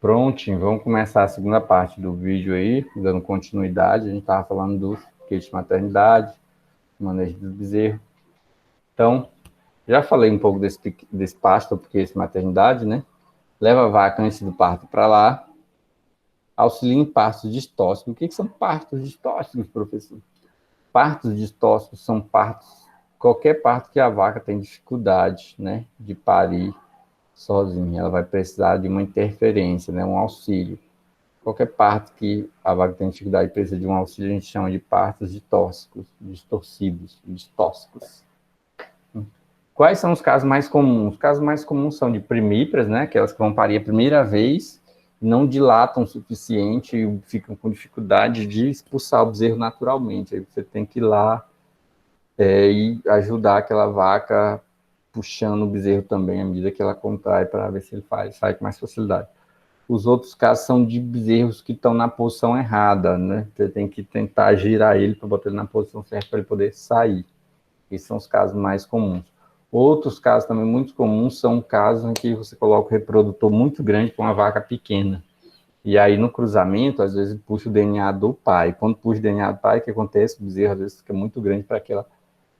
Prontinho, vamos começar a segunda parte do vídeo aí, dando continuidade. A gente estava falando do kit de maternidade, manejo do bezerro. Então, já falei um pouco desse pasto, porque esse maternidade, né? Leva a vaca antes do parto para lá, auxilia em partos distóxicos. O que são partos distóxicos, professor? Partos distóxicos são partos, qualquer parto que a vaca tem dificuldade, né, de parir sozinha. Ela vai precisar de uma interferência, né, um auxílio. Qualquer parto que a vaca tem dificuldade e precisa de um auxílio, a gente chama de partos distóxicos. Quais são os casos mais comuns? Os casos mais comuns são de primíparas, né? Aquelas que vão parir a primeira vez, não dilatam o suficiente e ficam com dificuldade de expulsar o bezerro naturalmente. Aí você tem que ir lá e ajudar aquela vaca puxando o bezerro também à medida que ela contrai para ver se ele sai com mais facilidade. Os outros casos são de bezerros que estão na posição errada, né? Você tem que tentar girar ele para botar ele na posição certa para ele poder sair. Esses são os casos mais comuns. Outros casos também muito comuns são casos em que você coloca o reprodutor muito grande com uma vaca pequena. E aí, no cruzamento, às vezes, puxa o DNA do pai. Quando puxa o DNA do pai, o que acontece? O bezerro, às vezes, fica muito grande para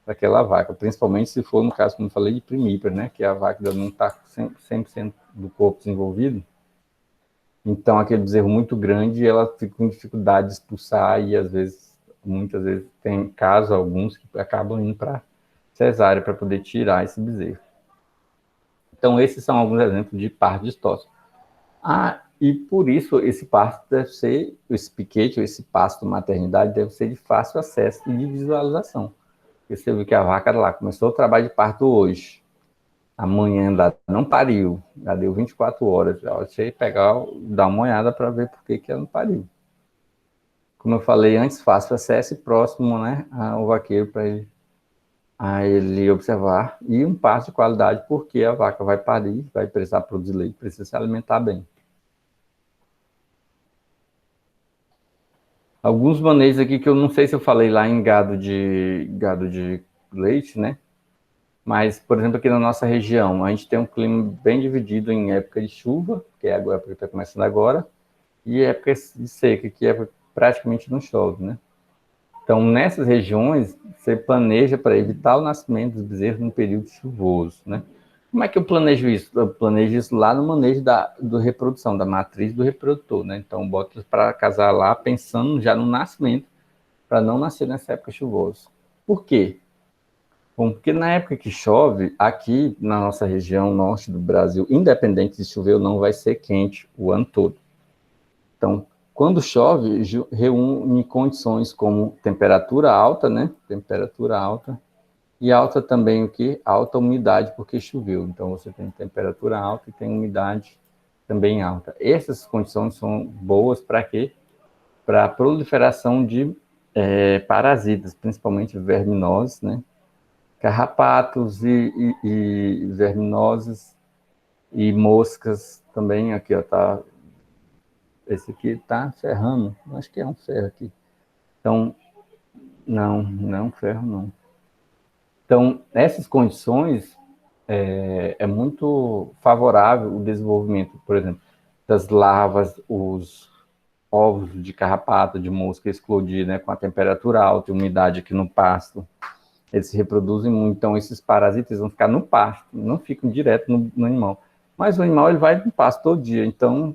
aquela vaca. Principalmente se for, no caso, como eu falei, de primípara, né? Que a vaca ainda não está 100% do corpo desenvolvido. Então, aquele bezerro muito grande, ela fica com dificuldade de expulsar e, às vezes, muitas vezes, tem casos, alguns, que acabam indo para cesárea para poder tirar esse bezerro. Então, esses são alguns exemplos de parto distóxico. E por isso, esse parto deve ser, esse piquete, ou esse pasto maternidade, deve ser de fácil acesso e de visualização. Porque você viu que a vaca lá começou o trabalho de parto hoje. Amanhã ainda não pariu, já deu 24 horas. Já você pegar, dar uma olhada para ver por que ela não pariu. Como eu falei antes, fácil acesso e próximo, né, ao vaqueiro para ele observar. E um parto de qualidade, porque a vaca vai parir, vai precisar produzir leite, precisa se alimentar bem. Alguns manejos aqui que eu não sei se eu falei lá em gado de leite, né? Mas, por exemplo, aqui na nossa região, a gente tem um clima bem dividido em época de chuva, que é a época que está começando agora, e época de seca, que praticamente não chove, né? Então, nessas regiões, você planeja para evitar o nascimento dos bezerros no período chuvoso, né? Como é que eu planejo isso? Eu planejo isso lá no manejo do reprodução, da matriz do reprodutor, né? Então, boto para casar lá pensando já no nascimento, para não nascer nessa época chuvosa. Por quê? Bom, porque na época que chove, aqui na nossa região norte do Brasil, independente de chover ou não, vai ser quente o ano todo. Então, quando chove, reúne condições como temperatura alta, né? Temperatura alta. E alta também o quê? Alta umidade, porque choveu. Então, você tem temperatura alta e tem umidade também alta. Essas condições são boas para quê? Para a proliferação de parasitas, principalmente verminoses, né? Carrapatos e verminoses e moscas também. Aqui, ó, tá. Esse aqui tá ferrando. Acho que é um ferro aqui. Então, não é um ferro, não. Então, essas condições é muito favorável o desenvolvimento, por exemplo, das larvas, os ovos de carrapato, de mosca explodir, né, com a temperatura alta e umidade aqui no pasto. Eles se reproduzem muito, então esses parasitas vão ficar no pasto, não ficam direto no animal. Mas o animal ele vai no pasto todo dia, então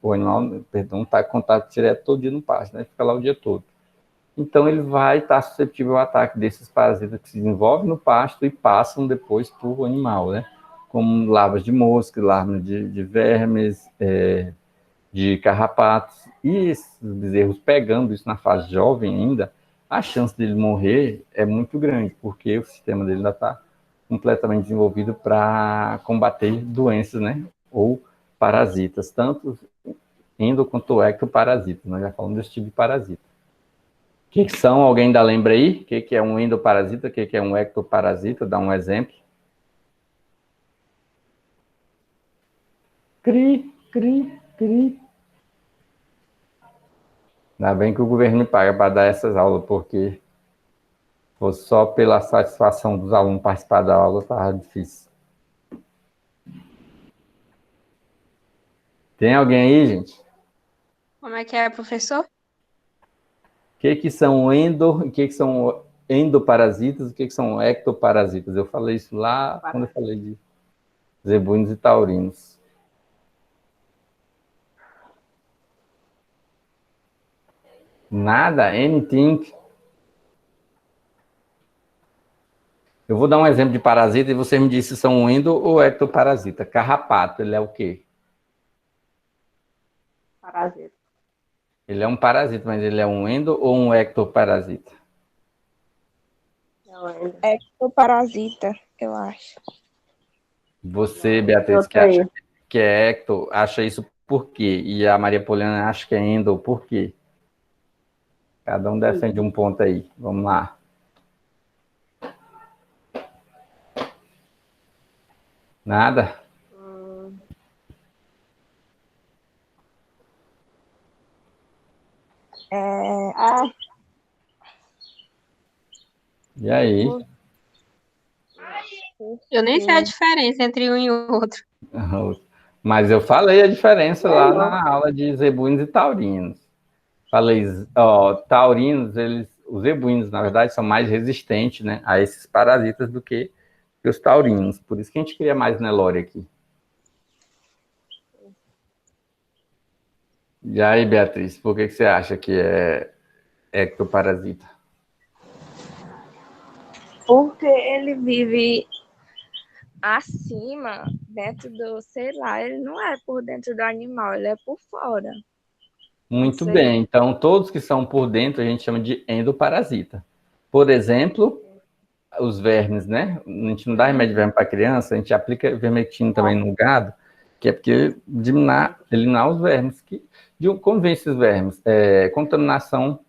o animal, está em contato direto todo dia no pasto, né? Fica lá o dia todo. Então ele vai estar suscetível ao ataque desses parasitas que se desenvolvem no pasto e passam depois para o animal, né? Como larvas de mosca, larvas de vermes, de carrapatos. E esses bezerros pegando isso na fase jovem ainda, a chance dele morrer é muito grande, porque o sistema dele ainda está completamente desenvolvido para combater doenças, né? Ou parasitas, tanto endo quanto ectoparasitas. Nós já falamos desse tipo de parasita. O que são? Alguém ainda lembra aí? O que é um endoparasita? O que é um ectoparasita? Dá um exemplo. Cri, cri, cri. Ainda bem que o governo me paga para dar essas aulas, porque só pela satisfação dos alunos participar da aula estava difícil. Tem alguém aí, gente? Como é que é, professor? O que são endoparasitas, o que são ectoparasitas? Eu falei isso lá quando eu falei de zebuínos e taurinos. Nada? Anything? Eu vou dar um exemplo de parasita e você me diz se são um endo ou ectoparasita. Carrapato, ele é o quê? Parasita. Ele é um parasita, mas ele é um endo ou um ectoparasita? Ectoparasita, eu acho. Você, Beatriz, que acha que é ecto, acha isso por quê? E a Maria Poliana acha que é endo, por quê? Cada um defende um ponto aí. Vamos lá. Nada? E aí? Eu nem sei a diferença entre um e o outro. Mas eu falei a diferença lá na aula de zebuínos e taurinos. Falei, ó, taurinos, os zebuínos, na verdade, são mais resistentes, né, a esses parasitas do que os taurinos. Por isso que a gente cria mais Nelore aqui. E aí, Beatriz, por que você acha que é ectoparasita? Porque ele vive acima, dentro do, sei lá, ele não é por dentro do animal, ele é por fora. Muito bem, então todos que são por dentro a gente chama de endoparasita. Por exemplo, os vermes, né? A gente não dá remédio de verme para criança, a gente aplica vermectina também no gado, que é porque eliminar os vermes. Como vem esses vermes? Contaminação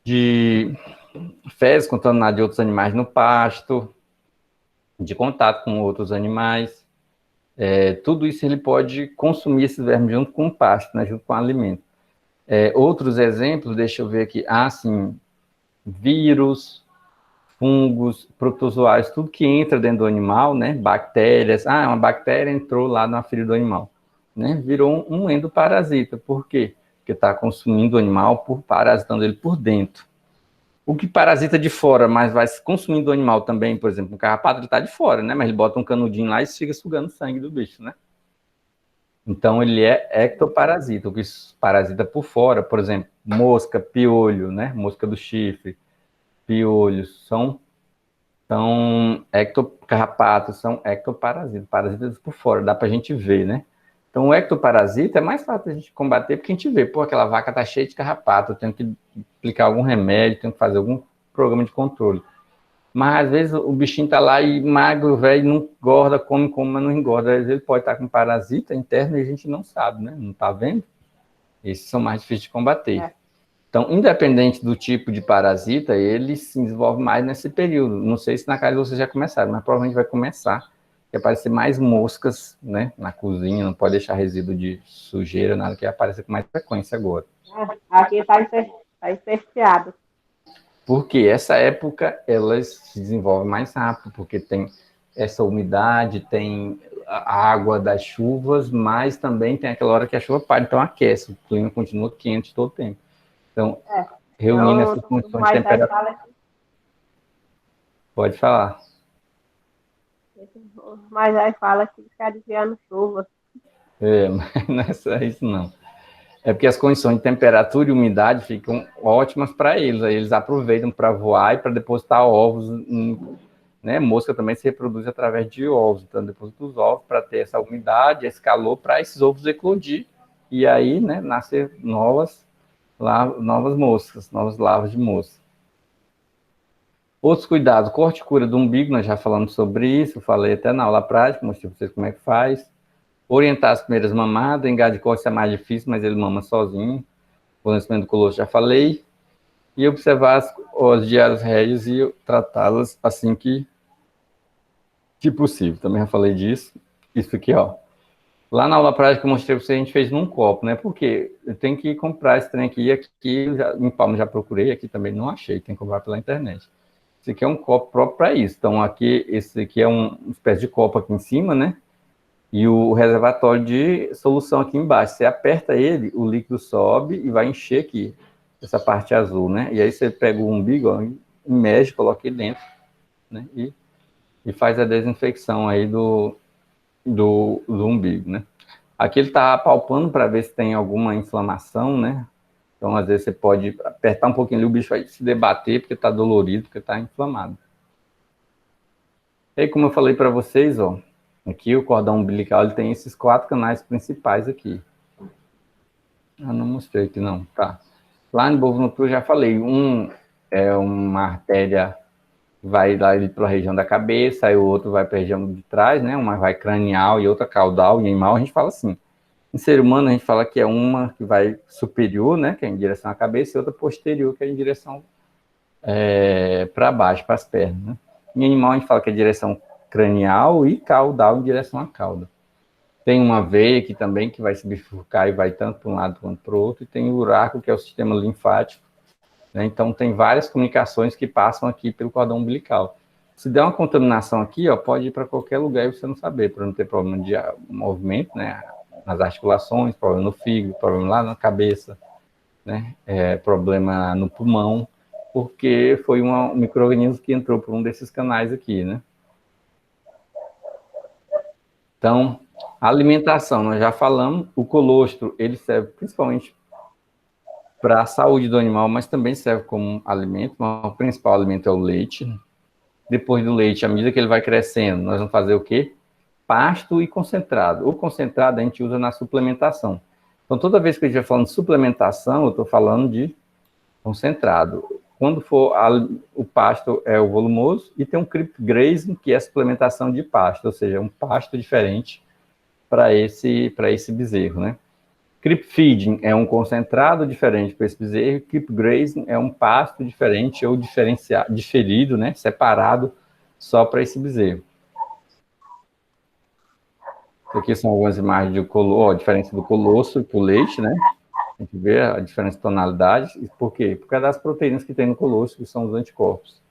de fezes contaminadas de outros animais no pasto, de contato com outros animais. Tudo isso ele pode consumir esses vermes junto com o pasto, né? Junto com o alimento. Outros exemplos, deixa eu ver aqui. Sim, vírus, fungos, protozoários, tudo que entra dentro do animal, né? Bactérias. Uma bactéria entrou lá na ferida do animal, né? Virou um endoparasita. Por quê? Porque está consumindo o animal, parasitando ele por dentro. O que parasita de fora, mas vai consumindo o animal também, por exemplo, o carrapato ele está de fora, né? Mas ele bota um canudinho lá e fica sugando o sangue do bicho, né? Então ele é ectoparasita, o que parasita por fora, por exemplo, mosca, piolho, né? Mosca do chifre, piolhos, são carrapatos, são ectoparasitas, parasitas por fora, dá pra gente ver, né? Então o ectoparasita é mais fácil a gente combater, porque a gente vê, aquela vaca tá cheia de carrapato, eu tenho que aplicar algum remédio, tenho que fazer algum programa de controle. Mas às vezes o bichinho tá lá e magro, velho, não engorda, come, mas não engorda. Às vezes ele pode estar com parasita interno e a gente não sabe, né? Não tá vendo? Esses são mais difíceis de combater. Então, independente do tipo de parasita, ele se desenvolve mais nesse período. Não sei se na casa vocês já começaram, mas provavelmente vai começar. Que aparecer mais moscas, né, na cozinha, não pode deixar resíduo de sujeira, nada, que apareça com mais frequência agora. Aqui está infestado. Porque essa época elas se desenvolvem mais rápido, porque tem essa umidade, tem a água das chuvas, mas também tem aquela hora que a chuva para, então aquece, o clima continua quente todo o tempo. Então, reunindo essas condições de temperatura... Pode falar. Mas aí fala que fica desviando chuva. Mas não é só isso, não. É porque as condições de temperatura e umidade ficam ótimas para eles. Aí eles aproveitam para voar e para depositar ovos. Né? Mosca também se reproduz através de ovos. Então, deposita os ovos para ter essa umidade, esse calor, para esses ovos eclodir. E aí, né, nascer novas moscas, novas larvas de mosca. Outros cuidados, corte e cura do umbigo, nós já falamos sobre isso, falei até na aula prática, mostrei para vocês como é que faz. Orientar as primeiras mamadas, em gado de corte é mais difícil, mas ele mama sozinho. Fornecimento do colosso já falei. E observar as diárias rédeas e tratá-las assim que possível. Também já falei disso. Isso aqui, ó. Lá na aula prática eu mostrei para vocês, a gente fez num copo, né? Porque eu tenho que comprar esse trem aqui, em Palma já procurei, aqui também não achei, tem que comprar pela internet. Esse aqui é um copo próprio para isso. Então, esse aqui é uma espécie de copo aqui em cima, né? e o reservatório de solução aqui embaixo. Você aperta ele, o líquido sobe e vai encher aqui, essa parte azul, né? E aí você pega o umbigo, ó, imerge, coloca ele dentro, né? E faz a desinfecção aí do umbigo, né? Aqui ele está palpando para ver se tem alguma inflamação, né? Então, às vezes, você pode apertar um pouquinho ali, o bicho vai se debater porque está dolorido, porque está inflamado. E aí, como eu falei para vocês, ó, aqui o cordão umbilical ele tem esses 4 canais principais aqui. Ah, não mostrei aqui não, tá. Lá no bulbo eu já falei, um é uma artéria que vai lá para a região da cabeça, aí o outro vai para a região de trás, né? Uma vai cranial e outra caudal, e em animal a gente fala assim. Em ser humano a gente fala que é uma que vai superior, né? Que é em direção à cabeça, e outra posterior, que é em direção para baixo, para as pernas, né? Em animal a gente fala que é direção cranial e caudal em direção à cauda. Tem uma veia aqui também que vai se bifurcar e vai tanto para um lado quanto para o outro, e tem o uráculo, que é o sistema linfático, né? Então tem várias comunicações que passam aqui pelo cordão umbilical. Se der uma contaminação aqui, ó, pode ir para qualquer lugar e você não saber, para não ter problema de movimento, né? Nas articulações, problema no fígado, problema lá na cabeça, né? Problema no pulmão, porque foi um micro-organismo que entrou por um desses canais aqui, né? Então, a alimentação, nós já falamos, o colostro, ele serve principalmente para a saúde do animal, mas também serve como alimento. O principal alimento é o leite. Depois do leite, à medida que ele vai crescendo, nós vamos fazer o quê? Pasto e concentrado. O concentrado a gente usa na suplementação. Então, toda vez que a gente vai falando de suplementação, eu estou falando de concentrado. Quando for o pasto é o volumoso, e tem um creep grazing, que é a suplementação de pasto, ou seja, um pasto diferente para esse bezerro, né? Creep feeding é um concentrado diferente para esse bezerro, creep grazing é um pasto diferente ou diferido, né? Separado só para esse bezerro. Aqui são algumas imagens de a diferença do colostro para o leite, né? A gente vê a diferença de tonalidade. Por quê? Por causa das proteínas que tem no colostro, que são os anticorpos.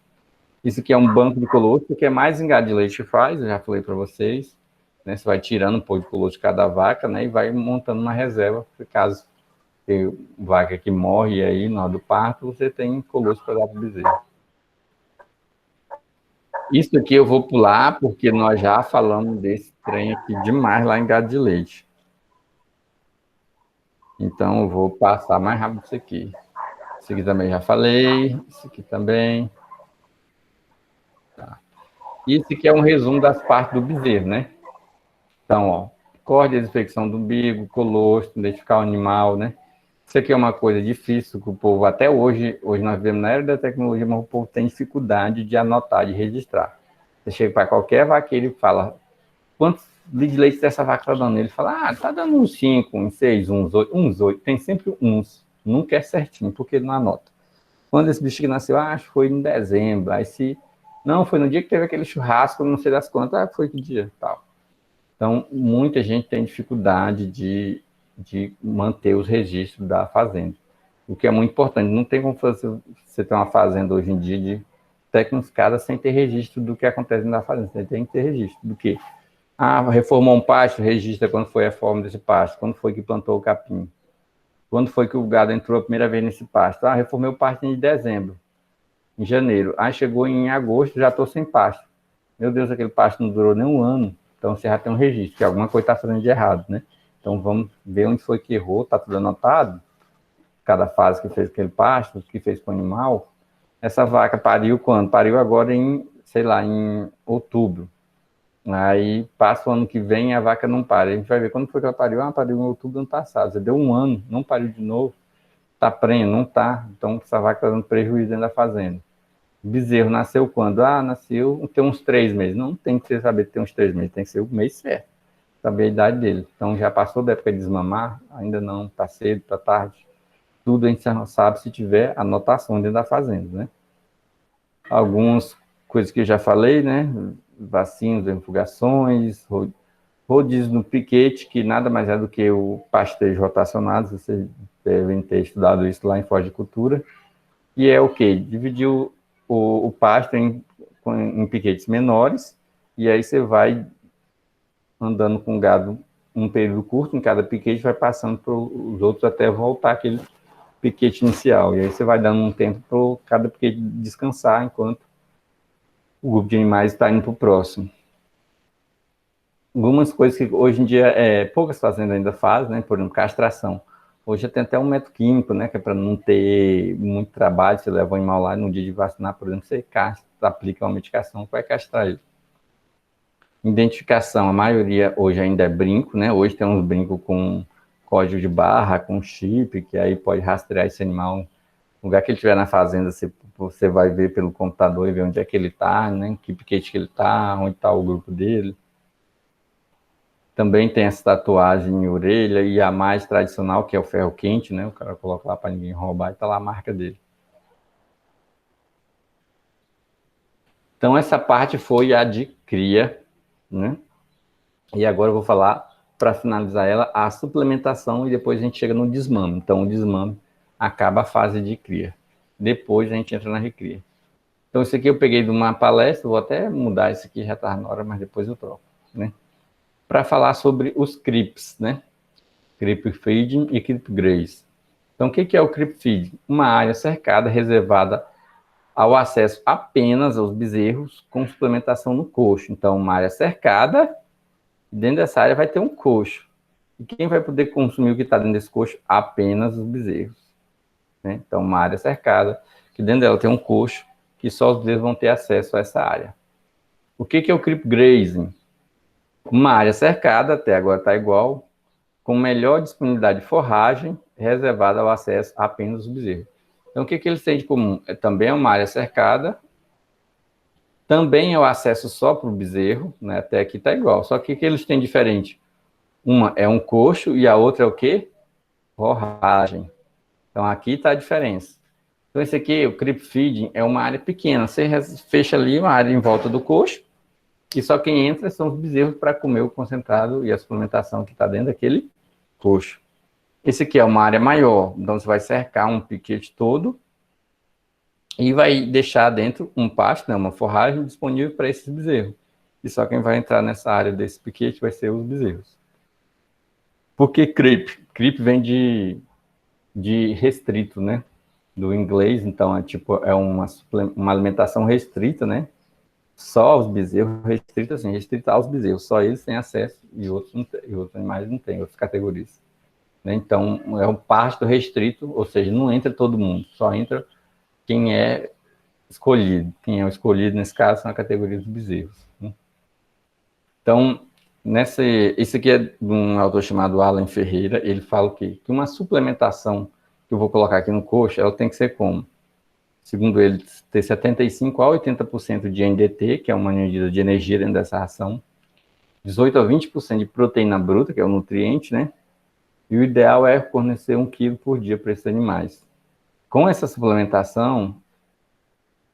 Isso aqui é um banco de colostro, que é mais em gado de leite faz, eu já falei para vocês. Né? Você vai tirando um pouco de colostro de cada vaca, né? E vai montando uma reserva, por caso tem vaca que morre aí na hora do parto, você tem colostro para dar para o bezerro. Isso aqui eu vou pular, porque nós já falamos desse trem aqui demais lá em gado de leite. Então, eu vou passar mais rápido isso aqui. Isso aqui também já falei. Isso aqui também. Tá. Isso aqui é um resumo das partes do bezerro, né? Então, ó, corte, desinfecção do umbigo, colostro, identificar o animal, né? Isso aqui é uma coisa difícil que o povo, até hoje nós vivemos na era da tecnologia, mas o povo tem dificuldade de anotar, de registrar. Você chega para qualquer vaqueiro e fala, quantos litros de leite essa vaca está dando? Ele fala, está dando uns 5, uns 6, uns 8. Tem sempre uns. Nunca é certinho, porque ele não anota. Quando esse bicho nasceu, acho que foi em dezembro. Aí se... Não, foi no dia que teve aquele churrasco, não sei das quantas, foi que dia, tal. Então, muita gente tem dificuldade de manter os registros da fazenda. O que é muito importante. Não tem como você ter uma fazenda hoje em dia de tecnificada sem ter registro do que acontece na fazenda. Você tem que ter registro do quê? Reformou um pasto, registra quando foi a reforma desse pasto, quando foi que plantou o capim, quando foi que o gado entrou a primeira vez nesse pasto. Reformei o pasto em dezembro, em janeiro. Chegou em agosto, já estou sem pasto. Meu Deus, aquele pasto não durou nem um ano. Então você já tem um registro, que alguma coisa está fazendo de errado, né? Então vamos ver onde foi que errou, está tudo anotado. Cada fase que fez aquele pasto, que fez com o animal. Essa vaca pariu quando? Pariu agora em, sei lá, em outubro. Aí passa o ano que vem e a vaca não para. A gente vai ver quando foi que ela pariu. Pariu em outubro do ano passado. Você deu um ano, não pariu de novo. Está prenha, não está. Então essa vaca está dando prejuízo dentro da fazenda. O bezerro nasceu quando? Nasceu tem uns 3 meses. Não tem que saber que tem uns 3 meses, tem que ser o mês certo. Saber a idade dele. Então já passou da época de desmamar, ainda não, está cedo, está tarde. Tudo a gente não sabe se tiver anotação dentro da fazenda, né? Algumas coisas que eu já falei, né? Vacinas, refugações, rodízio no piquete, que nada mais é do que o pastejo rotacionado, vocês devem ter estudado isso lá em Foz de Cultura, e é o quê? Dividir o pasto em piquetes menores, e aí você vai andando com o gado um período curto em cada piquete, vai passando para os outros até voltar aquele piquete inicial. E aí você vai dando um tempo para cada piquete descansar, enquanto o grupo de animais está indo para o próximo. Algumas coisas que hoje em dia poucas fazendas ainda fazem, né? Por exemplo, castração. Hoje tem até um método químico, né? Que é para não ter muito trabalho. Você leva o animal lá no dia de vacinar, por exemplo, você castra, aplica uma medicação que vai castrar ele. Identificação, a maioria hoje ainda é brinco, né? Hoje tem uns brincos com código de barra, com chip, que aí pode rastrear esse animal. No lugar que ele estiver na fazenda, você vai ver pelo computador e ver onde é que ele está, né? Que piquete que ele está, onde está o grupo dele. Também tem essa tatuagem em orelha, e a mais tradicional, que é o ferro quente, né? O cara coloca lá para ninguém roubar e tá lá a marca dele. Então, essa parte foi a de cria, né? E agora eu vou falar, para finalizar ela, a suplementação, e depois a gente chega no desmame. Então, o desmame acaba a fase de cria. Depois a gente entra na recria. Então, isso aqui eu peguei de uma palestra, vou até mudar isso aqui, já tá na hora, mas depois eu troco, né? Para falar sobre os CRIPs, né? Creep Feeding e Creep Graze. Então, o que é o Creep Feeding? Uma área cercada, reservada ao acesso apenas aos bezerros com suplementação no coxo. Então, uma área cercada, e dentro dessa área vai ter um coxo. E quem vai poder consumir o que está dentro desse coxo? Apenas os bezerros, né? Então, uma área cercada, que dentro dela tem um coxo, que só os bezerros vão ter acesso a essa área. O que é o Creep Grazing? Uma área cercada, até agora está igual, com melhor disponibilidade de forragem, reservada ao acesso apenas dos bezerros. Então, o que eles têm de comum? Também é uma área cercada, também é o acesso só para o bezerro, né? Até aqui está igual. Só que o que eles têm diferente? Uma é um coxo e a outra é o quê? Forragem. Então, aqui está a diferença. Então, esse aqui, o Creep Feeding, é uma área pequena. Você fecha ali uma área em volta do coxo, e só quem entra são os bezerros para comer o concentrado e a suplementação que está dentro daquele coxo. Esse aqui é uma área maior, então você vai cercar um piquete todo e vai deixar dentro um pasto, né, uma forragem disponível para esses bezerros. E só quem vai entrar nessa área desse piquete vai ser os bezerros. Por que creep? Creep vem de restrito, né? Do inglês, então é uma alimentação restrita, né? Só aos bezerros, restrita aos bezerros, só eles têm acesso e outros animais não têm, outras categorias. Né? Então, é um pasto restrito, ou seja, não entra todo mundo, só entra quem é escolhido. Quem é o escolhido, nesse caso, são a categoria dos bezerros. Né? Então, isso aqui é de um autor chamado Alan Ferreira, ele fala que uma suplementação que eu vou colocar aqui no coxo, ela tem que ser como? Segundo ele, ter 75% a 80% de NDT, que é uma medida de energia dentro dessa ração, 18% a 20% de proteína bruta, que é o nutriente, né? E o ideal é fornecer 1 kg por dia para esses animais. Com essa suplementação,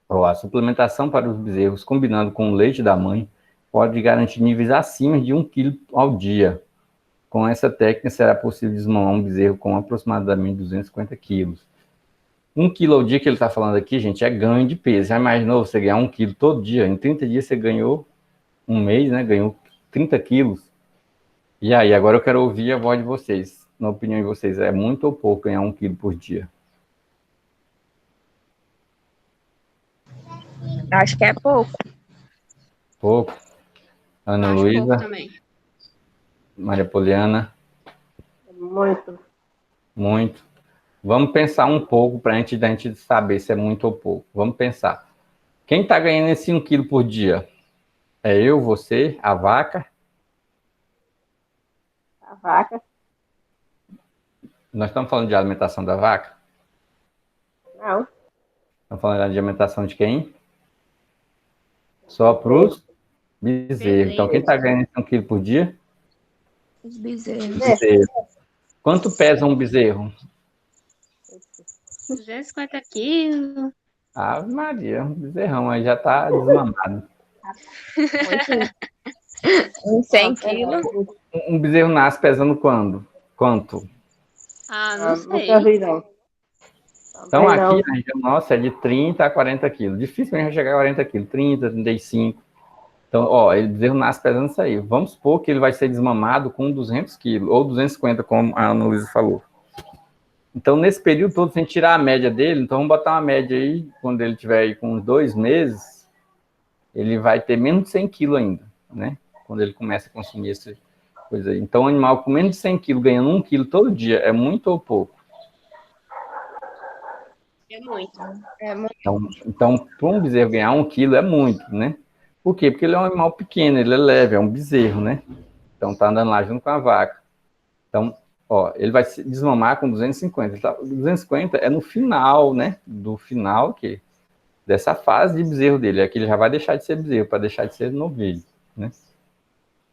a suplementação para os bezerros, combinando com o leite da mãe, pode garantir níveis acima de 1 kg ao dia. Com essa técnica, será possível desmamar um bezerro com aproximadamente 250 quilos. 1 quilo ao dia que ele está falando aqui, gente, é ganho de peso. Já imaginou você ganhar 1 quilo todo dia? Em 30 dias você ganhou, um mês, né? Ganhou 30 quilos. E aí, agora eu quero ouvir a voz de vocês. Na opinião de vocês, é muito ou pouco ganhar 1 quilo por dia? Acho que é pouco. Pouco. Ana Acho Luísa, pouco também. Maria Poliana, Muito. muito. Vamos pensar um pouco para a gente saber se é muito ou pouco. Vamos pensar. Quem está ganhando esse 1 quilo por dia? É eu, você, a vaca? A vaca, Nós estamos falando de alimentação da vaca? não. Estamos falando de alimentação de quem? Só para os bezerros. Então, quem está ganhando esse 1 quilo por dia? Os bezerros. Bezerro. Quanto pesa um bezerro? 250 quilos. Ave Maria, um bezerrão aí já está desmamado. Uns 100 quilos. Um bezerro nasce pesando quando? Quanto? Ah, não sei. Nunca vi, não. Então, Também não. aqui na região nossa é de 30 a 40 quilos. Dificilmente vai chegar a 40 quilos. 30, 35. Então, ó, ele bezerro nasce pesando isso aí. Vamos supor que ele vai ser desmamado com 200 quilos, ou 250, como a Ana Luísa falou. Então, nesse período todo, sem tirar a média dele, então vamos botar uma média aí, quando ele tiver aí com uns 2 meses, ele vai ter menos de 100 quilos ainda, né? Quando ele começa a consumir essa coisa aí. Então, um animal com menos de 100 quilos, ganhando 1 quilo todo dia, é muito ou pouco? É muito. É muito. Então para um bezerro ganhar 1 quilo é muito, né? Por quê? Porque ele é um animal pequeno, ele é leve, é um bezerro, né? Então tá andando lá junto com a vaca. Então, ó, ele vai se desmamar com 250. 250 é no final, né? Do final dessa fase de bezerro dele. Aqui ele já vai deixar de ser bezerro, para deixar de ser novilho, né?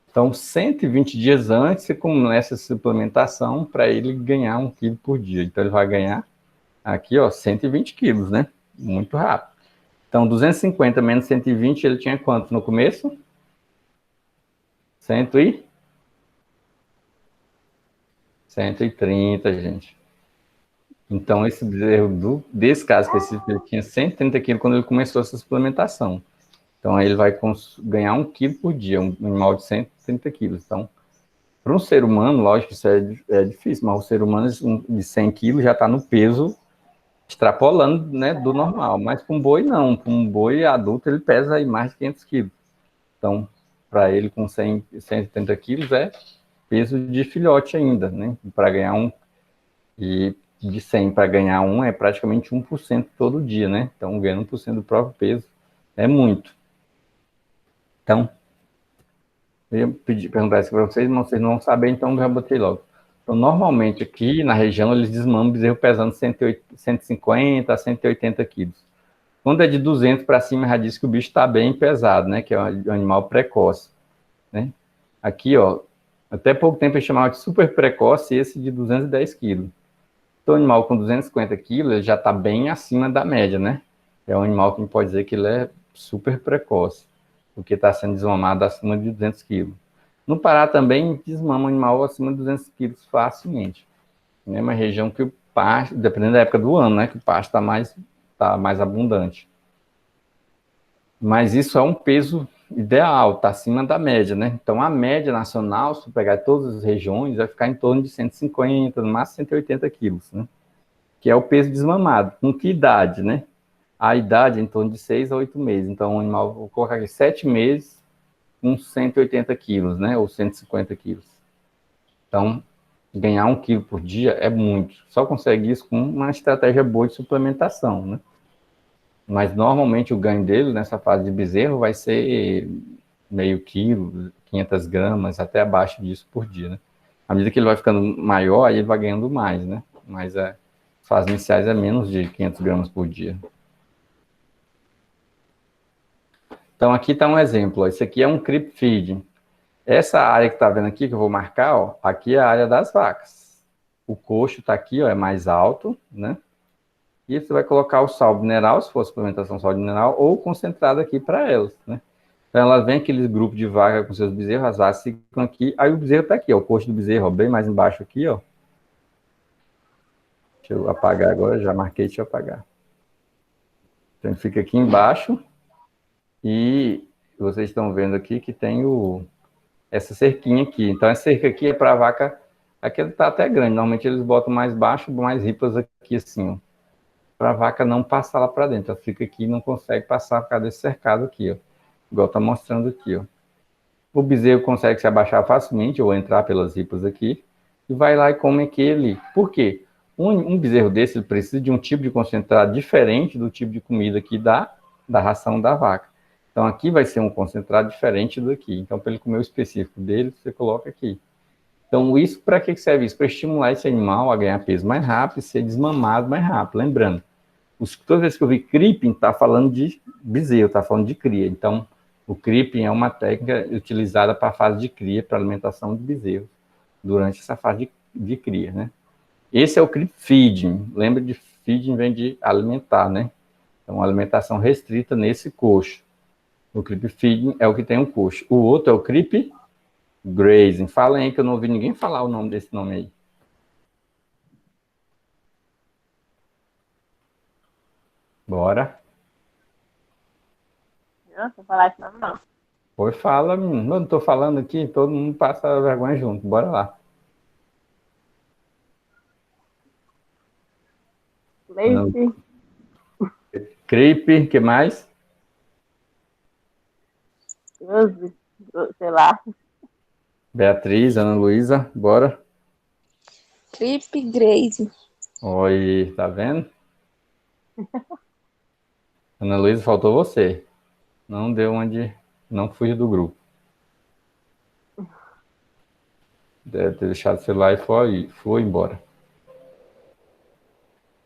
Então, 120 dias antes, você começa a suplementação para ele ganhar 1 quilo por dia. Então, ele vai ganhar aqui, ó, 120 quilos, né? Muito rápido. Então, 250 menos 120, ele tinha quanto no começo? 130, gente. Então, esse bezerro desse caso específico, ele tinha 130 quilos quando ele começou essa suplementação. Então, aí ele vai ganhar 1 quilo por dia, um animal de 130 quilos. Então, para um ser humano, lógico, isso é difícil, mas o ser humano de 100 quilos já está no peso extrapolando, né, do normal. Mas para um boi, não. Para um boi adulto, ele pesa aí mais de 500 quilos. Então, para ele com 130 quilos é peso de filhote ainda, né? Para ganhar e de 100 para ganhar é praticamente 1% todo dia, né? Então, ganhando 1% do próprio peso é muito. Então, eu ia perguntar isso para vocês, mas vocês não vão saber, então já botei logo. Então, normalmente aqui na região, eles desmamam bezerro pesando 150 a 180 quilos. Quando é de 200 para cima, já diz que o bicho está bem pesado, né? Que é um animal precoce, né? Aqui, ó, até pouco tempo eu chamava de super precoce esse de 210 quilos. Então, o animal com 250 quilos ele já está bem acima da média, né? É um animal que a gente pode dizer que ele é super precoce, porque está sendo desmamado acima de 200 quilos. No Pará também desmama um animal acima de 200 quilos facilmente. É uma região que o pasto, dependendo da época do ano, né? Que o pasto tá mais abundante. Mas isso é um peso ideal, está acima da média, né? Então, a média nacional, se pegar todas as regiões, vai ficar em torno de 150, no máximo 180 quilos, né? Que é o peso desmamado. Com que idade, né? A idade é em torno de 6 a 8 meses. Então, o animal, vou colocar aqui, 7 meses com 180 quilos, né? Ou 150 quilos. Então, ganhar 1 quilo por dia é muito. Só consegue isso com uma estratégia boa de suplementação, né? Mas normalmente o ganho dele nessa fase de bezerro vai ser meio quilo, 500 gramas, até abaixo disso por dia, né? À medida que ele vai ficando maior, aí ele vai ganhando mais, né? Mas as fases iniciais é menos de 500 gramas por dia. Então aqui está um exemplo, ó. Esse aqui é um creep feed. Essa área que está vendo aqui, que eu vou marcar, ó, aqui é a área das vacas. O coxo está aqui, ó, é mais alto, né? E você vai colocar o sal mineral, se for suplementação sal mineral, ou concentrado aqui para elas, né? Então elas vêm aquele grupo de vaca com seus bezerros, as vacas ficam aqui, aí o bezerro está aqui, ó, o coxo do bezerro, ó, bem mais embaixo aqui, ó. Deixa eu apagar agora, já marquei, deixa eu apagar. Então ele fica aqui embaixo e vocês estão vendo aqui que tem essa cerquinha aqui. Então essa cerca aqui é para a vaca, aqui está até grande, normalmente eles botam mais baixo, mais ripas aqui assim, ó, para a vaca não passar lá para dentro. Ela fica aqui e não consegue passar por causa desse cercado aqui, ó. Igual está mostrando aqui, ó. O bezerro consegue se abaixar facilmente ou entrar pelas ripas aqui e vai lá e come aquele. Por quê? Um bezerro desse ele precisa de um tipo de concentrado diferente do tipo de comida que dá da ração da vaca. Então aqui vai ser um concentrado diferente do aqui. Então para ele comer o específico dele, você coloca aqui. Então isso para que serve isso? Para estimular esse animal a ganhar peso mais rápido e ser desmamado mais rápido. Lembrando, toda vez que eu vi creeping, está falando de bezerro, está falando de cria. Então, o creeping é uma técnica utilizada para a fase de cria, para alimentação de bezerros, durante essa fase de cria, né? Esse é o creep feeding. Lembra de feeding vem de alimentar, né? Então, alimentação restrita nesse coxo. O creep feeding é o que tem um coxo. O outro é o creep grazing. Fala aí que eu não ouvi ninguém falar o nome desse nome aí. Bora. Não, vou falar isso não. Pois fala, menino. Eu não tô falando aqui, todo mundo passa vergonha junto. Bora lá. Ana- Leite, Cripe, que mais? Josi, sei lá. Beatriz, Ana Luísa, bora. Clipe Grace. Oi, tá vendo? Ana Luísa, faltou você. Não deu onde. Não fugiu do grupo. Deve ter deixado o celular e foi embora.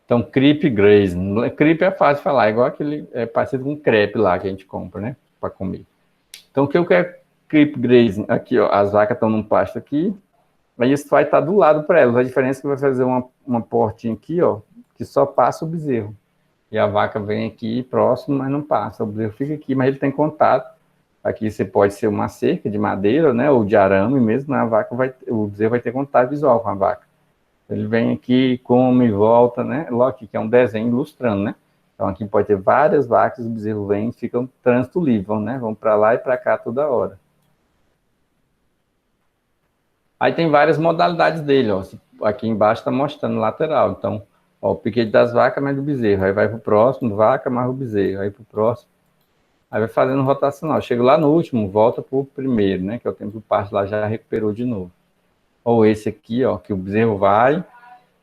Então, crepe Grace. Crepe é fácil de falar, igual aquele. É parecido com crepe lá que a gente compra, né? Para comer. Então, o que eu quero crepe Grace? Aqui, ó. As vacas estão num pasto aqui. Aí isso vai estar do lado para elas. A diferença é que vai fazer uma portinha aqui, ó, que só passa o bezerro. E a vaca vem aqui próximo, mas não passa. O bezerro fica aqui, mas ele tem contato. Aqui você pode ser uma cerca de madeira, né, ou de arame mesmo, a vaca o bezerro vai ter contato visual com a vaca. Ele vem aqui, come e volta, né? Logo que é um desenho ilustrando, né? Então aqui pode ter várias vacas, o bezerro vem e fica um trânsito livre, né? Vão para lá e para cá toda hora. Aí tem várias modalidades dele, ó. Aqui embaixo está mostrando lateral. Então, ó, o piquete das vacas mais do bezerro. Aí vai para o próximo, vaca mais o bezerro. Aí para o próximo. Aí vai fazendo rotacional. Chega lá no último, volta para o primeiro, né? Que é o tempo do pasto lá já recuperou de novo. Ou esse aqui, ó, que o bezerro vai,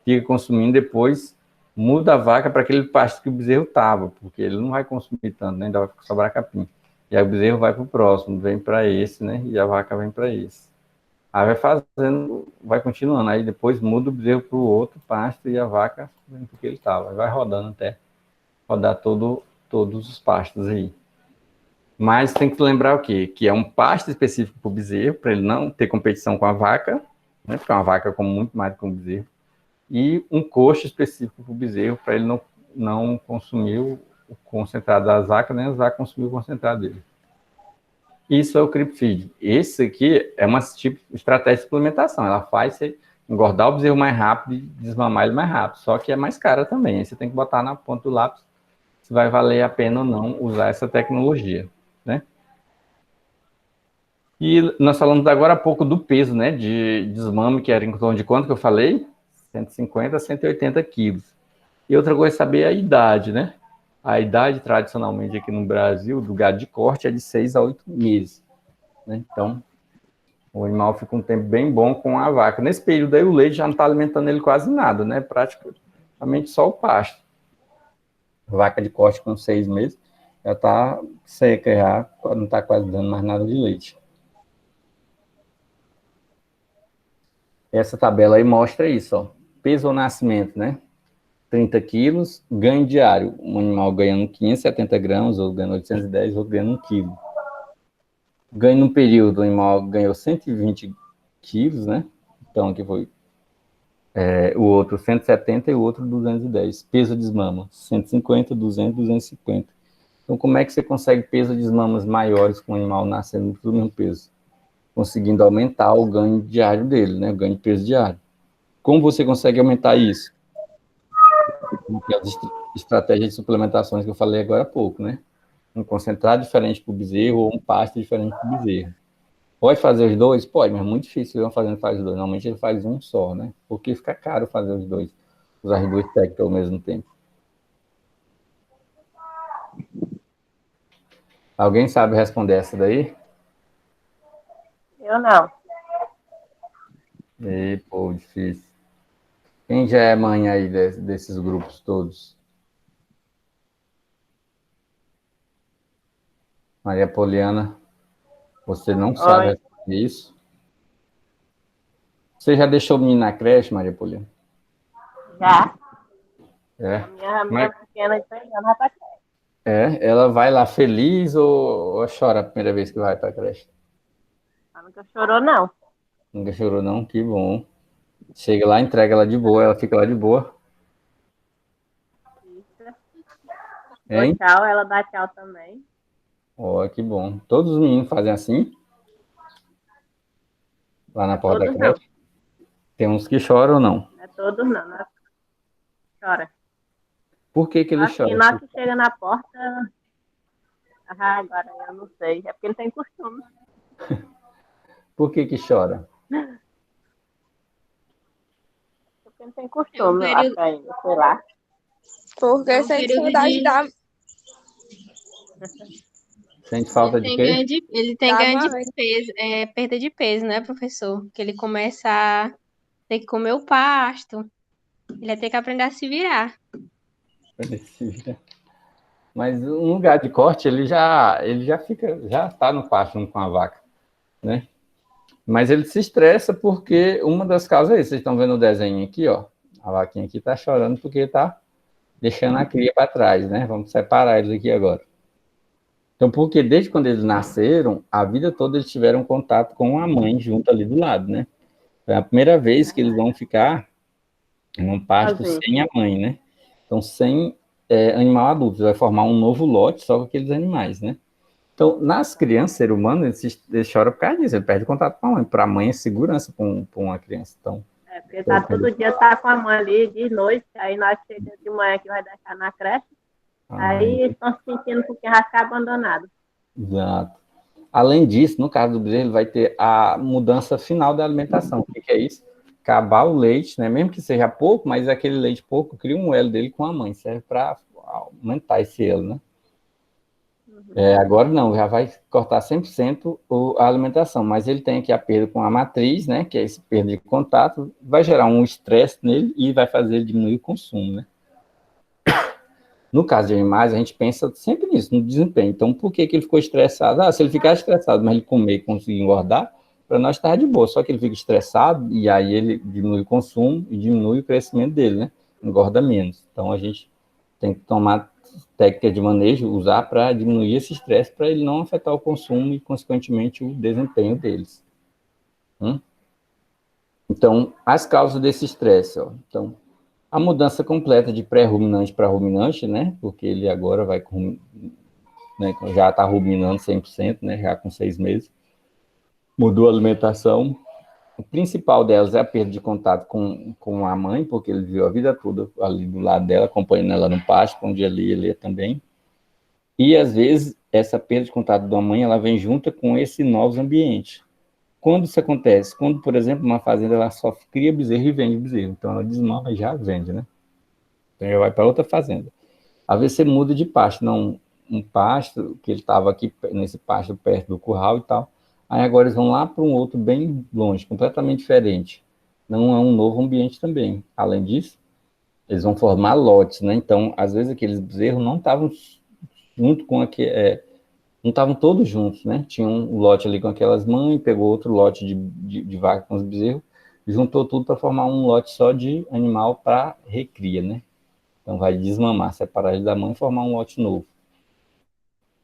fica consumindo, depois muda a vaca para aquele pasto que o bezerro estava, porque ele não vai consumir tanto, né? Ainda vai sobrar capim. E aí o bezerro vai para o próximo, vem para esse, né? E a vaca vem para esse. Aí vai fazendo, vai continuando. Aí depois muda o bezerro para o outro pasto e a vaca vem para o que ele estava. Vai rodando até rodar todos os pastos aí. Mas tem que lembrar o quê? Que é um pasto específico para o bezerro, para ele não ter competição com a vaca, né? Porque uma vaca come muito mais do que um bezerro. E um coxo específico para o bezerro, para ele não consumir o concentrado das vacas, nem as vacas consumir o concentrado dele. Isso é o creep feed. Esse aqui é uma tipo estratégia de suplementação. Ela faz você engordar o bezerro mais rápido e desmamar ele mais rápido. Só que é mais cara também. Aí você tem que botar na ponta do lápis se vai valer a pena ou não usar essa tecnologia, né? E nós falamos agora há pouco do peso, né? De desmame, que era em torno de quanto que eu falei? 150 a 180 quilos. E outra coisa é saber a idade, né? A idade, tradicionalmente, aqui no Brasil, do gado de corte é de 6 a 8 meses. Né? Então, o animal fica um tempo bem bom com a vaca. Nesse período aí, o leite já não está alimentando ele quase nada, né? Praticamente só o pasto. A vaca de corte com 6 meses já está seca, já não está quase dando mais nada de leite. Essa tabela aí mostra isso, ó. Peso ao nascimento, né? 30 quilos, ganho diário. Um animal ganhando 570 gramas, ou ganhando 810, ou ganhando 1 quilo. Ganho no período, o animal ganhou 120 quilos, né? Então, aqui foi o outro 170 e o outro 210. Peso de desmama, 150, 200, 250. Então, como é que você consegue peso de desmamas maiores com o animal nascendo no mesmo peso? Conseguindo aumentar o ganho diário dele, né? O ganho de peso diário. Como você consegue aumentar isso? As estratégias de suplementações que eu falei agora há pouco, né? Um concentrado diferente para o bezerro ou um pasto diferente para o bezerro. Pode fazer os dois? Pode, mas é muito difícil ele faz os dois. Normalmente ele faz um só, né? Porque fica caro fazer os dois, usar as duas técnicas ao mesmo tempo. Alguém sabe responder essa daí? Eu não. E, pô, difícil. Quem já é mãe aí desses grupos todos? Maria Poliana, você não sabe Oi. responder isso? Você já deixou o menino na creche, Maria Poliana? Já. É. A minha pequena de 3 anos vai pra creche. Ela vai lá feliz ou chora a primeira vez que vai para a creche? Ela nunca chorou, não. Nunca chorou, não? Que bom. Chega lá, entrega ela de boa, ela fica lá de boa. Isso. Dou Hein? tchau, ela dá tchau também. Ó, que bom. Todos os meninos fazem assim, lá na porta da Todos não. creche. Tem uns que choram ou não. Não é todos não. Não chora. Por que que eles Assim, choram? nós que chega na porta, Ah, agora eu não sei. É porque ele tem costume. Por que chora? Porque ele tem É um costume, eu acho período, ainda, sei lá. Porque é um sente período saudade de. Sente falta de quê? Ele tem da ganho de mãe. peso, perda de peso, né, professor? Que ele começa a ter que comer o pasto. Ele vai ter que aprender a se virar. Mas um lugar de corte, ele já fica, já está no pasto junto com a vaca, né? Mas ele se estressa porque uma das causas é isso. Vocês estão vendo o desenho aqui, ó. A vaquinha aqui está chorando porque está deixando a cria para trás, né? Vamos separar eles aqui agora. Então, porque desde quando eles nasceram, a vida toda eles tiveram contato com a mãe junto ali do lado, né? É a primeira vez que eles vão ficar num pasto Fazer. sem a mãe, né? Então, sem animal adulto. Vai formar um novo lote só com aqueles animais, né? Então, nas crianças, ser humano, eles choram por causa disso. Ele perde contato com a mãe. Para a mãe é segurança para uma criança. Então, É, porque tá todo dia tá com a mãe ali de noite, aí nós chegamos de manhã que vai deixar na creche, aí eles estão se sentindo porque vai ficar abandonado. exato. Além disso, no caso do bezerro, ele vai ter a mudança final da alimentação. O que é isso? Acabar o leite, né? Mesmo que seja pouco, mas aquele leite pouco cria um elo dele com a mãe, serve para aumentar esse elo, né? Agora não, já vai cortar 100% a alimentação, mas ele tem aqui a perda com a matriz, né? Que é esse perda de contato, vai gerar um estresse nele e vai fazer ele diminuir o consumo, né? No caso de animais, a gente pensa sempre nisso, no desempenho. Então, por que ele ficou estressado? Se ele ficar estressado, mas ele comer e conseguir engordar, para nós está de boa. Só que ele fica estressado e aí ele diminui o consumo e diminui o crescimento dele, né? Engorda menos. Então, a gente tem que tomar técnicas de manejo, usar para diminuir esse estresse, para ele não afetar o consumo e, consequentemente, o desempenho deles. Então, as causas desse estresse, ó. Então, a mudança completa de pré-ruminante para ruminante, né? Porque ele agora vai, né, já está ruminando 100%, né? Já com 6 meses. Mudou a alimentação. O principal delas é a perda de contato com a mãe, porque ele viveu a vida toda ali do lado dela, acompanhando ela no pasto, onde ele ia também. E, às vezes, essa perda de contato da mãe, ela vem junto com esse novo ambiente. Quando isso acontece? Quando, por exemplo, uma fazenda ela só cria bezerro e vende bezerro. Então, ela desmama e já vende, né? Então, ela vai para outra fazenda. Às vezes você muda de pasto, não um pasto que ele estava aqui nesse pasto perto do curral e tal. Aí agora eles vão lá para um outro bem longe, completamente diferente. Não é um novo ambiente também. Além disso, eles vão formar lotes, né? Então, às vezes aqueles bezerros não estavam junto com não estavam todos juntos, né? Tinha um lote ali com aquelas mães, pegou outro lote de vaca com os bezerros, juntou tudo para formar um lote só de animal para recria, né? Então vai desmamar, separar ele da mãe e formar um lote novo.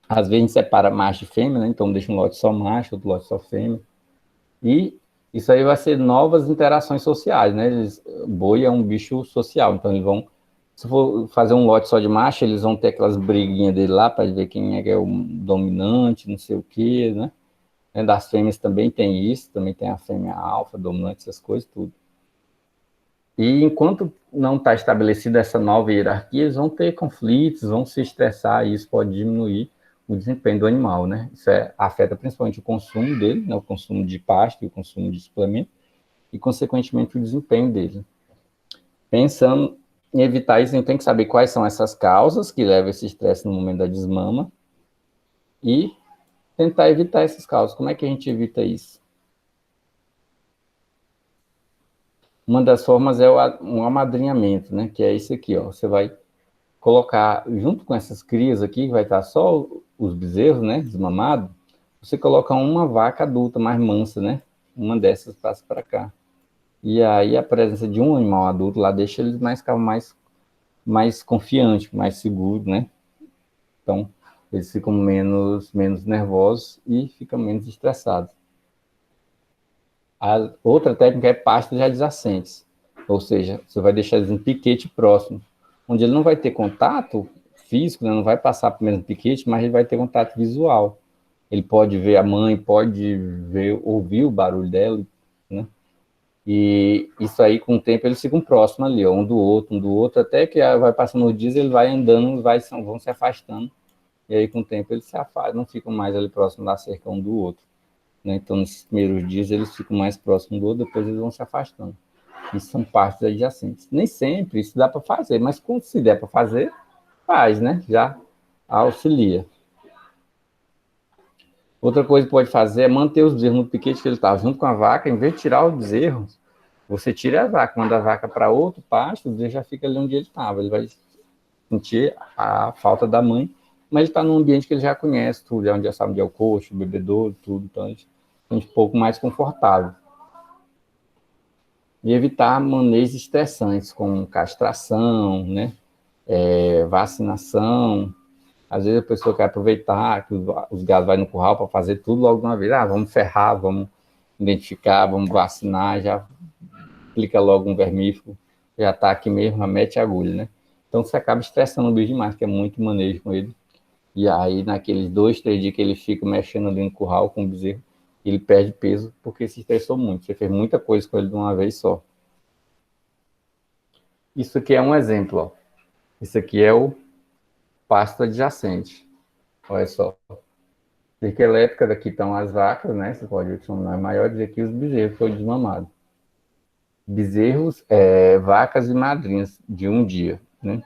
Às vezes a gente separa macho e fêmea, né? Então deixa um lote só macho, outro lote só fêmea. E isso aí vai ser novas interações sociais, né? Boi é um bicho social, então eles vão, se for fazer um lote só de macho, eles vão ter aquelas briguinhas dele lá para ver quem é que é o dominante, não sei o quê, né? Das fêmeas também tem isso, também tem a fêmea alfa, dominante, essas coisas, tudo. E enquanto não está estabelecida essa nova hierarquia, eles vão ter conflitos, vão se estressar, e isso pode diminuir o desempenho do animal, né? Isso afeta principalmente o consumo dele, né? O consumo de pasto e o consumo de suplemento, e, consequentemente, o desempenho dele. Pensando em evitar isso, a gente tem que saber quais são essas causas que levam esse estresse no momento da desmama e tentar evitar essas causas. Como é que a gente evita isso? Uma das formas é um amadrinhamento, né? Que é isso aqui, ó. Você vai colocar, junto com essas crias aqui, que vai estar só os bezerros, né? Desmamados, você coloca uma vaca adulta mais mansa, né? Uma dessas passa para cá. E aí a presença de um animal adulto lá deixa eles mais confiantes, mais seguros, né? Então, eles ficam menos nervosos e ficam menos estressados. A outra técnica é pastos adjacentes, ou seja, você vai deixar eles em piquete próximo, onde ele não vai ter contato físico, né? Não vai passar para o mesmo piquete, mas ele vai ter contato visual. Ele pode ver a mãe, pode ouvir o barulho dela, né? E isso aí, com o tempo, eles ficam próximos ali, um do outro, até que vai passando os dias, ele vai andando, vão se afastando e aí com o tempo eles se afastam, não ficam mais ali próximos da cerca um do outro, né? Então, nesses primeiros dias eles ficam mais próximos do outro, depois eles vão se afastando. Isso são partes adjacentes. Nem sempre isso dá para fazer, mas quando se der para fazer, faz, né? Já auxilia. Outra coisa que pode fazer é manter os bezerros no piquete que ele estava junto com a vaca, em vez de tirar os bezerros, você tira a vaca, manda a vaca para outro pasto, o bezerro já fica ali onde ele estava. Ele vai sentir a falta da mãe, mas ele está num ambiente que ele já conhece, tudo, é onde já sabe onde é o coxo, o bebedouro, tudo, então ele é um pouco mais confortável. E evitar manejos estressantes, como castração, né? Vacinação. Às vezes a pessoa quer aproveitar que os gados vão no curral para fazer tudo logo de uma vez. Vamos ferrar, vamos identificar, vamos vacinar, já aplica logo um vermífugo, já está aqui mesmo, já mete a agulha, né? Então você acaba estressando o bicho demais, que é muito manejo com ele. E aí, naqueles 2, 3 dias que ele fica mexendo ali no curral com o bezerro, ele perde peso porque se estressou muito. Você fez muita coisa com ele de uma vez só. Isso aqui é um exemplo, ó. Isso aqui é o pasto adjacente. Olha só. Cerca elétrica, daqui estão as vacas, né? Você pode ver que são maiores, e aqui os bezerros que foram desmamados. Bezerros, vacas e madrinhas de um dia, né?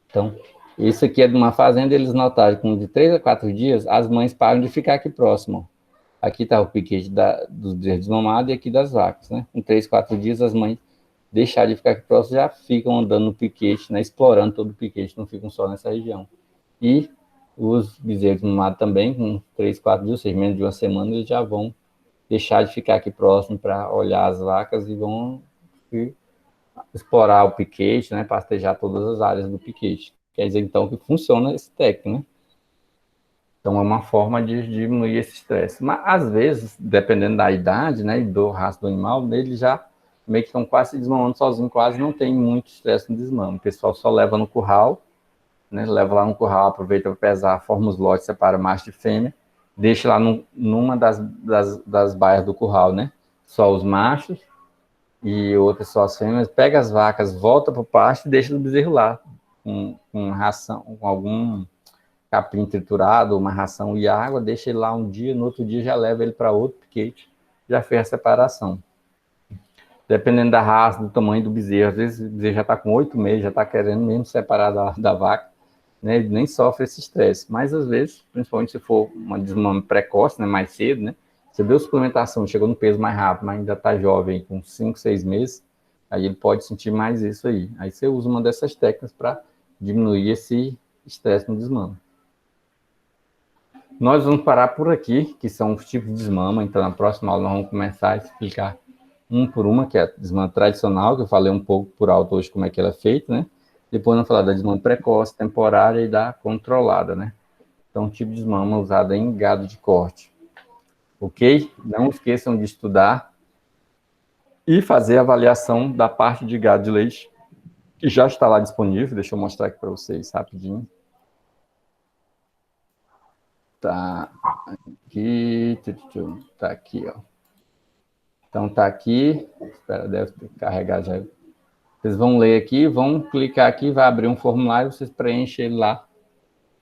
Então, isso aqui é de uma fazenda, eles notaram que de 3 a 4 dias, as mães param de ficar aqui próximo. Aqui está o piquete dos bezerros desmamados e aqui das vacas, né? Em 3, 4 dias, as mães deixarem de ficar aqui próximo, já ficam andando no piquete, né? Explorando todo o piquete, não ficam só nessa região. E os bezerros desmamados também, com 3, 4 dias, ou seja, menos de uma semana, eles já vão deixar de ficar aqui próximo para olhar as vacas e vão explorar o piquete, né? Pastejar todas as áreas do piquete. Quer dizer, então, que funciona esse técnico, né? Então, é uma forma de diminuir esse estresse. Mas, às vezes, dependendo da idade, né, e do raça do animal, eles já meio que estão quase se desmamando sozinho, quase não tem muito estresse no desmame. O pessoal só leva no curral, né, leva lá no curral, aproveita para pesar, forma os lotes, separa macho de fêmea, deixa lá numa das baias do curral, né? Só os machos e outras só as fêmeas, pega as vacas, volta para o pasto e deixa o bezerro lá, com ração, com algum capim triturado, uma ração e água, deixa ele lá um dia, no outro dia já leva ele para outro piquete, já fez a separação. Dependendo da raça, do tamanho do bezerro, às vezes o bezerro já está com 8 meses, já está querendo mesmo separar da vaca, né? Ele nem sofre esse estresse, mas às vezes, principalmente se for uma desmame precoce, né, mais cedo, né? Você deu suplementação, chegou no peso mais rápido, mas ainda está jovem, com 5, 6 meses, aí ele pode sentir mais isso aí. Aí você usa uma dessas técnicas para diminuir esse estresse no desmame. Nós vamos parar por aqui, que são os tipos de desmama. Então, na próxima aula, nós vamos começar a explicar um por uma, que é a desmama tradicional, que eu falei um pouco por alto hoje como é que ela é feita, né? Depois, nós vamos falar da desmama precoce, temporária e da controlada, né? Então, tipo de desmama usada em gado de corte. Ok? Não esqueçam de estudar e fazer a avaliação da parte de gado de leite, que já está lá disponível. Deixa eu mostrar aqui para vocês rapidinho. Tá aqui, tá aqui, ó. Então tá aqui, espera, deve ter carregado já. Vocês vão ler aqui, vão clicar aqui, vai abrir um formulário, vocês preenchem ele lá,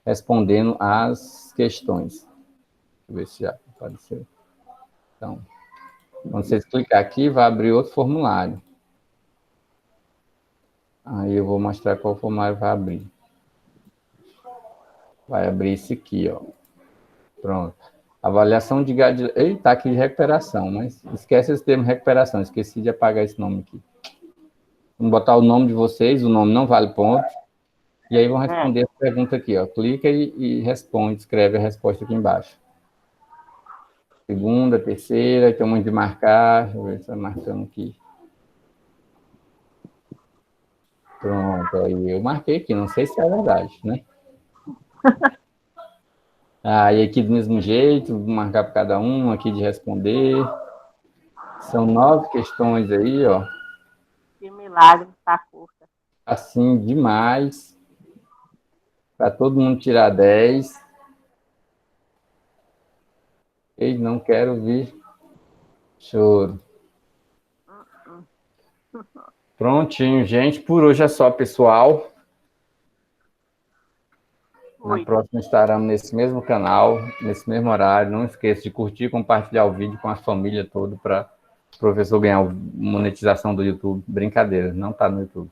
respondendo as questões. Deixa eu ver se já apareceu. Então, quando vocês clicar aqui, vai abrir outro formulário. Aí eu vou mostrar qual formulário vai abrir. Vai abrir esse aqui, ó. Pronto. Avaliação de gado de... Ele está aqui de recuperação, mas esquece esse termo recuperação, esqueci de apagar esse nome aqui. Vamos botar o nome de vocês, o nome não vale ponto, e aí vão responder a pergunta aqui, ó. Clica e responde, escreve a resposta aqui embaixo. Segunda, terceira, tem um monte de marcar, deixa eu ver se está marcando aqui. Pronto, aí eu marquei aqui, não sei se é verdade, né? E aqui do mesmo jeito, vou marcar para cada um aqui de responder. São 9 questões aí, ó. Que milagre, tá curta. Assim, demais. Para todo mundo tirar 10. Ei, não quero ouvir choro. Prontinho, gente. Por hoje é só, pessoal. Na Oi. próxima estaremos nesse mesmo canal, nesse mesmo horário. Não esqueça de curtir e compartilhar o vídeo com a família toda para o professor ganhar monetização do YouTube. Brincadeira, não está no YouTube.